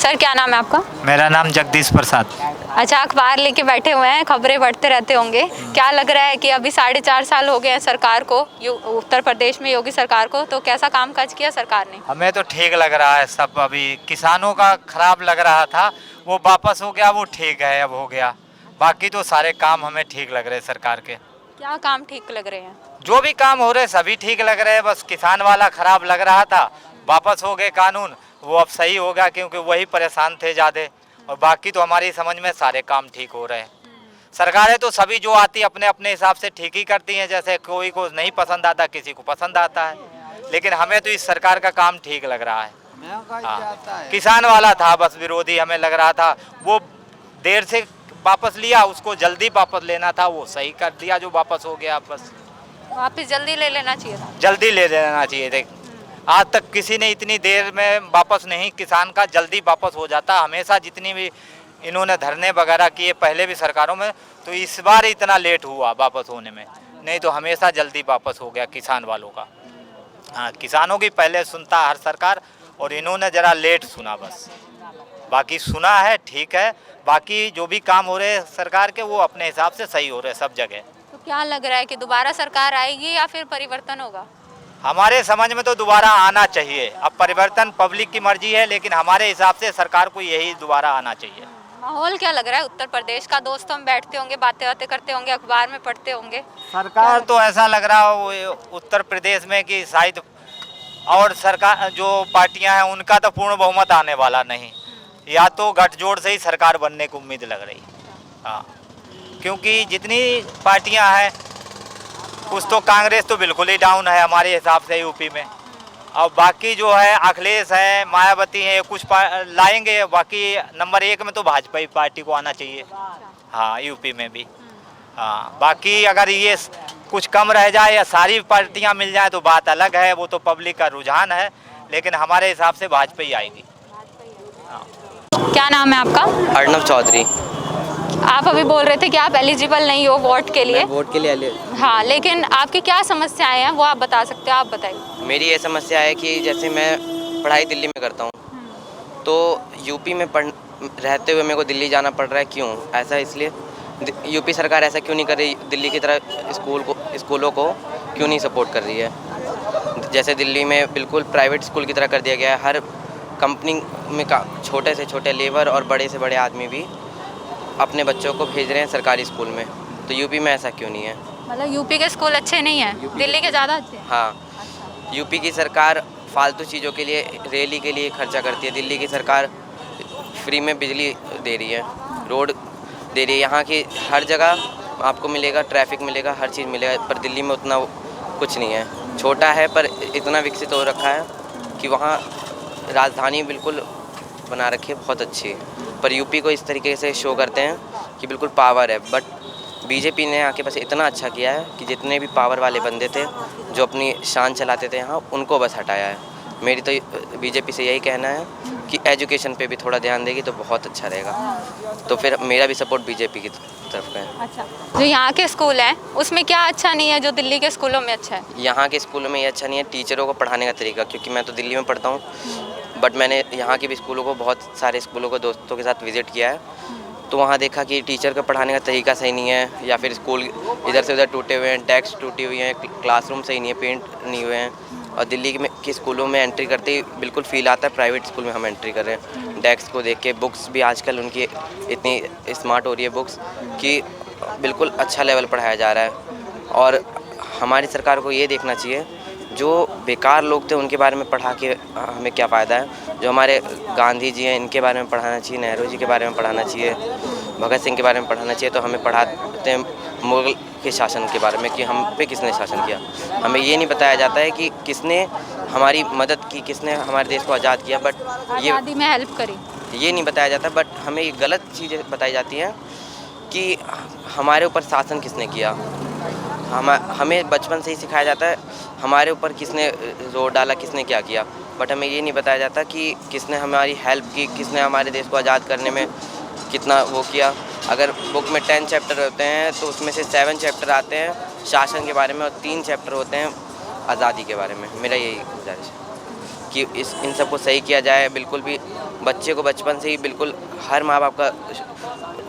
Sir क्या नाम है आपका? मेरा नाम जगदीश प्रसाद। अच्छा, अखबार लेके बैठे हुए हैं, खबरें पढ़ते रहते होंगे। क्या लग रहा है कि अभी 4.5 साल हो गए हैं सरकार को, उत्तर प्रदेश में योगी सरकार को, तो कैसा काम काज किया सरकार ने? हमें तो ठीक लग रहा है सब। अभी किसानों का खराब लग रहा था, वो वापस हो गया, वो ठीक है, अब हो गया। बाकी तो सारे काम हमें ठीक लग रहे हैं सरकार के। क्या काम ठीक लग रहे हैं? जो भी काम हो रहे सभी ठीक लग रहे हैं, बस किसान वाला खराब लग रहा था, वापस हो गए कानून, वो अब सही हो गया क्योंकि वही परेशान थे ज़्यादा। और बाकी तो हमारी समझ में सारे काम ठीक हो रहे हैं। सरकारें तो सभी जो आती अपने अपने हिसाब से ठीक ही करती हैं, जैसे कोई को नहीं पसंद आता, किसी को पसंद आता है, लेकिन हमें तो इस सरकार का काम ठीक लग रहा है। हाँ, किसान वाला था बस विरोधी हमें लग रहा था, वो देर से वापस लिया, उसको जल्दी वापस लेना था, वो सही कर दिया जो वापस हो गया। बस वापस जल्दी ले लेना चाहिए था। जल्दी ले लेना चाहिए थे। आज तक किसी ने इतनी देर में वापस नहीं, किसान का जल्दी वापस हो जाता। हमेशा जितनी भी इन्होंने धरने वगैरह किए पहले भी सरकारों में, तो इस बार इतना लेट हुआ वापस होने में, नहीं तो हमेशा जल्दी वापस हो गया किसान वालों का। हाँ, किसानों की पहले सुनता हर सरकार, और इन्होंने ज़रा लेट सुना बस। बाकी सुना है, ठीक है। बाकी जो भी काम हो रहे हैं सरकार के, वो अपने हिसाब से सही हो रहे हैं सब जगह। तो क्या लग रहा है कि दोबारा सरकार आएगी या फिर परिवर्तन होगा? हमारे समझ में तो दोबारा आना चाहिए। अब परिवर्तन पब्लिक की मर्जी है, लेकिन हमारे हिसाब से सरकार को यही दोबारा आना चाहिए। माहौल क्या लग रहा है उत्तर प्रदेश का? दोस्त हम बैठते होंगे, बातें बातें करते होंगे, अखबार में पढ़ते होंगे। सरकार तो ऐसा लग रहा हो उत्तर प्रदेश में कि शायद, और सरकार जो पार्टियां हैं उनका तो पूर्ण बहुमत आने वाला नहीं, या तो गठजोड़ से ही सरकार बनने की उम्मीद लग रही। हाँ, क्योंकि जितनी पार्टियां हैं, कुछ तो कांग्रेस तो बिल्कुल ही डाउन है हमारे हिसाब से यूपी में, और बाकी जो है अखिलेश है, मायावती है, कुछ लाएंगे। बाकी नंबर 1 में तो भाजपा ही पार्टी को आना चाहिए। हाँ, यूपी में भी। हाँ, बाकी अगर ये कुछ कम रह जाए या सारी पार्टियां मिल जाए तो बात अलग है, वो तो पब्लिक का रुझान है, लेकिन हमारे हिसाब से भाजपा ही आएगी। क्या नाम है आपका? अर्नब चौधरी। आप अभी बोल रहे थे कि आप एलिजिबल नहीं हो वोट के लिए। वोट के लिए हाँ, लेकिन आपकी क्या समस्याएं हैं वो आप बता सकते हो, आप बताइए। मेरी ये समस्या है कि जैसे मैं पढ़ाई दिल्ली में करता हूँ, तो यूपी में रहते हुए मेरे को दिल्ली जाना पड़ रहा है। क्यों ऐसा? इसलिए यूपी सरकार ऐसा क्यों नहीं कर रही, दिल्ली की तरह स्कूलों को क्यों नहीं सपोर्ट कर रही है? जैसे दिल्ली में बिल्कुल प्राइवेट स्कूल की तरह कर दिया गया है। हर कंपनी में छोटे से छोटे लेबर और बड़े से बड़े आदमी भी अपने बच्चों को भेज रहे हैं सरकारी स्कूल में, तो यूपी में ऐसा क्यों नहीं है? मतलब यूपी के स्कूल अच्छे नहीं हैं, दिल्ली के ज़्यादा अच्छे हैं? हाँ, यूपी की सरकार फालतू चीज़ों के लिए, रैली के लिए खर्चा करती है। दिल्ली की सरकार फ्री में बिजली दे रही है, रोड दे रही है, यहाँ की हर जगह आपको मिलेगा, ट्रैफिक मिलेगा, हर चीज़ मिलेगा। पर दिल्ली में उतना कुछ नहीं है। छोटा है पर इतना विकसित हो रखा है कि वहाँ राजधानी बिल्कुल बना रखी है, बहुत अच्छी है। पर यूपी को इस तरीके से शो करते हैं कि बिल्कुल पावर है, बट बीजेपी ने आके बस इतना अच्छा किया है कि जितने भी पावर वाले बंदे थे जो अपनी शान चलाते थे यहाँ, उनको बस हटाया है। मेरी तो बीजेपी से यही कहना है कि एजुकेशन पे भी थोड़ा ध्यान देगी तो बहुत अच्छा रहेगा। तो फिर मेरा भी सपोर्ट बीजेपी की तरफ का है। अच्छा, जो यहाँ के स्कूल हैं उसमें क्या अच्छा नहीं है जो दिल्ली के स्कूलों में अच्छा है? यहाँ के स्कूलों में ये अच्छा नहीं है टीचरों को पढ़ाने का तरीका, क्योंकि मैं तो दिल्ली में पढ़ता हूँ, बट मैंने यहाँ के भी स्कूलों को, बहुत सारे स्कूलों को दोस्तों के साथ विज़िट किया है, तो वहाँ देखा कि टीचर का पढ़ाने का तरीका सही नहीं है, या फिर स्कूल इधर से उधर टूटे हुए हैं, डेस्क टूटी हुई हैं, क्लासरूम सही नहीं है, पेंट नहीं हुए हैं। और दिल्ली के स्कूलों में एंट्री करते ही बिल्कुल फ़ील आता है प्राइवेट स्कूल में हम एंट्री कर रहे हैं। डेस्क को देख के, बुक्स भी आजकल उनकी इतनी स्मार्ट हो रही है बुक्स कि बिल्कुल अच्छा लेवल पढ़ाया जा रहा है। और हमारी सरकार को ये देखना चाहिए, जो बेकार लोग थे उनके बारे में पढ़ा के हमें क्या फ़ायदा है। जो हमारे गांधी जी हैं इनके बारे में पढ़ाना चाहिए, नेहरू जी के बारे में पढ़ाना चाहिए, भगत सिंह के बारे में पढ़ाना चाहिए। तो हमें पढ़ाते हैं मुग़ल के शासन के बारे में कि हम पे किसने शासन किया। हमें ये नहीं बताया जाता है कि किसने हमारी मदद की, किसने हमारे देश को आज़ाद किया, बट ये आज़ादी में हेल्प करी, ये नहीं बताया जाता। बट हमें ये गलत चीज़ें बताई जाती हैं कि हमारे ऊपर शासन किसने किया। हमें बचपन से ही सिखाया जाता है हमारे ऊपर किसने जोर डाला, किसने क्या किया, बट हमें ये नहीं बताया जाता कि किसने हमारी हेल्प की, किसने हमारे देश को आज़ाद करने में कितना वो किया। अगर बुक में 10 चैप्टर होते हैं तो उसमें से 7 चैप्टर आते हैं शासन के बारे में और 3 चैप्टर होते हैं आज़ादी के बारे में। मेरा यही गुजारिश है कि इन सबको सही किया जाए। बिल्कुल भी बच्चे को बचपन से ही बिल्कुल हर माँ बाप का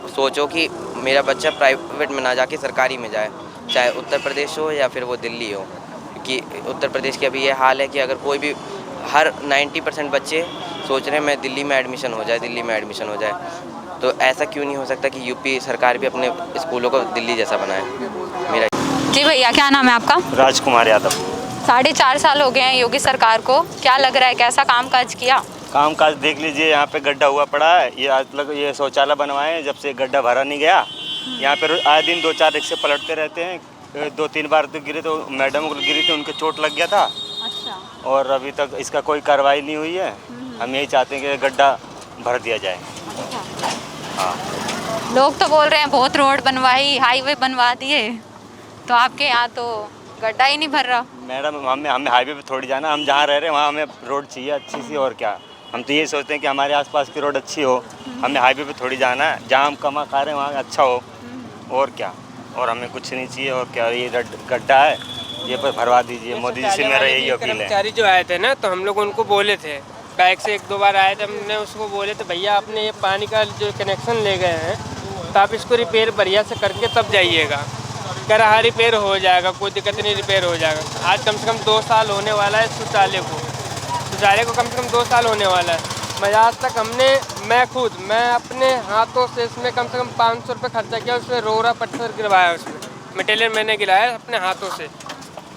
सोचो कि मेरा बच्चा प्राइवेट में ना जाके सरकारी में जाए, चाहे उत्तर प्रदेश हो या फिर वो दिल्ली हो। क्योंकि उत्तर प्रदेश के अभी ये हाल है कि अगर कोई भी हर 90% बच्चे सोच रहे हैं मैं दिल्ली में एडमिशन हो जाए, दिल्ली में एडमिशन हो जाए। तो ऐसा क्यों नहीं हो सकता कि यूपी सरकार भी अपने स्कूलों को दिल्ली जैसा बनाए। मेरा जी भैया, क्या नाम है आपका? राजकुमार यादव। 4.5 साल हो गए हैं योगी सरकार को, क्या लग रहा है कैसा काम काज किया? काम काज देख लीजिए, यहाँ पे गड्ढा हुआ पड़ा है। ये आज तक ये शौचालय बनवाए हैं, जब से गड्ढा भरा नहीं गया। यहाँ पे आए दिन 2-4 रिक्शे पलटते रहते हैं। 2-3 बार तो गिरे, तो मैडम को गिरी थी, उनके चोट लग गया था। अच्छा। और अभी तक इसका कोई कार्रवाई नहीं हुई है। हम यही चाहते हैं कि गड्ढा भर दिया जाए। हाँ, लोग तो बोल रहे हैं बहुत रोड बनवाई, हाईवे बनवा दिए, तो आपके यहाँ तो गड्ढा ही नहीं भर रहा। मैडम हमें हाईवे पे थोड़ी जाना, हम जहाँ रह रहे हैं वहाँ हमें रोड चाहिए अच्छी सी। और क्या, हम तो ये सोचते हैं कि हमारे आसपास की रोड अच्छी हो। हमें हाईवे पे थोड़ी जाना है, जहाँ हम कमा खा रहे हैं वहाँ अच्छा हो। और क्या, और हमें कुछ नहीं चाहिए। और क्या, ये गड्ढा है, ये पर भरवा दीजिए। मोदी जी से मेरा यही अपील है। कर्मचारी जो आए थे ना, तो हम लोग उनको बोले थे, बाइक से 1-2 बार आए थे, हमने उसको बोले थे भैया आपने ये पानी का जो कनेक्शन ले गए हैं तो आप इसको रिपेयर बढ़िया से करके तब जाइएगा। कह रहा हाँ रिपेयर हो जाएगा, कोई दिक्कत नहीं, रिपेयर हो जाएगा। आज कम से कम 2 साल होने वाला है शौचालय को कम से कम 2 साल होने वाला है। मैं आज तक मैं अपने हाथों से इसमें कम से कम 500 रुपये खर्चा किया। उसमें रोरा पत्थर गिरवाया, उसमें मटेरियल मैंने गिराया अपने हाथों से।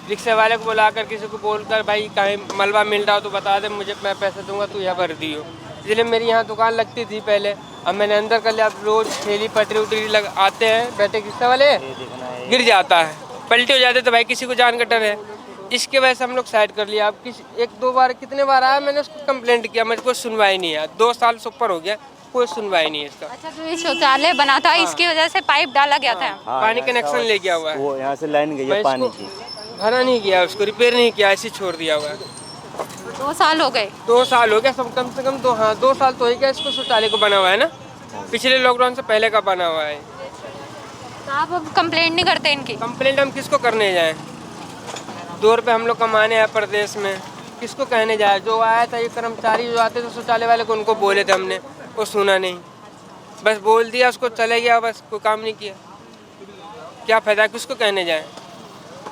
रिक्शे वाले को बुलाकर किसी को बोलकर भाई कहीं मलबा मिल रहा हो तो बता दे मुझे, मैं पैसे दूंगा, तू यहाँ भर दियो। इसलिए मेरी यहाँ दुकान लगती थी पहले, अब मैंने अंदर कर लिया। अब रोज ठेली पटरी उटरी लग आते हैं बैठे रिक्शे वाले, गिर जाता है, पलटी हो जाते तो भाई किसी को जान का डर है। इसके वजह से हम लोग साइड कर लिया। अब 1-2 बार कितने बार आया मैंने उसको कंप्लेंट किया, मेरे को सुनवाई नहीं है। 2 साल से ऊपर हो गया, कोई सुनवाई नहीं है इसका। अच्छा, जो ये शौचालय बना था इसकी वजह से पाइप डाला गया था। पानी कनेक्शन ले गया हुआ है, वो यहाँ से लाइन गई है पानी की, भरा नहीं किया, उसको रिपेयर नहीं किया, ऐसे छोड़ दिया हुआ है। 2 साल हो गए। 2 साल हो गया सब, कम से कम 2 साल तो हो गया इसको शौचालय को बना हुआ है ना, पिछले लॉकडाउन से पहले का बना हुआ है। तो आप अब कंप्लेंट नहीं करते इनकी? कंप्लेंट हम किसको करने जाएं? 2 रुपये हम लोग कमाने हैं प्रदेश में, किसको कहने जाए? जो आया था ये कर्मचारी जो आते थे शौचालय वाले को, उनको बोले थे हमने, वो सुना नहीं, बस बोल दिया, उसको चले गया, बस कोई काम नहीं किया। क्या फ़ायदा, किसको कहने जाए?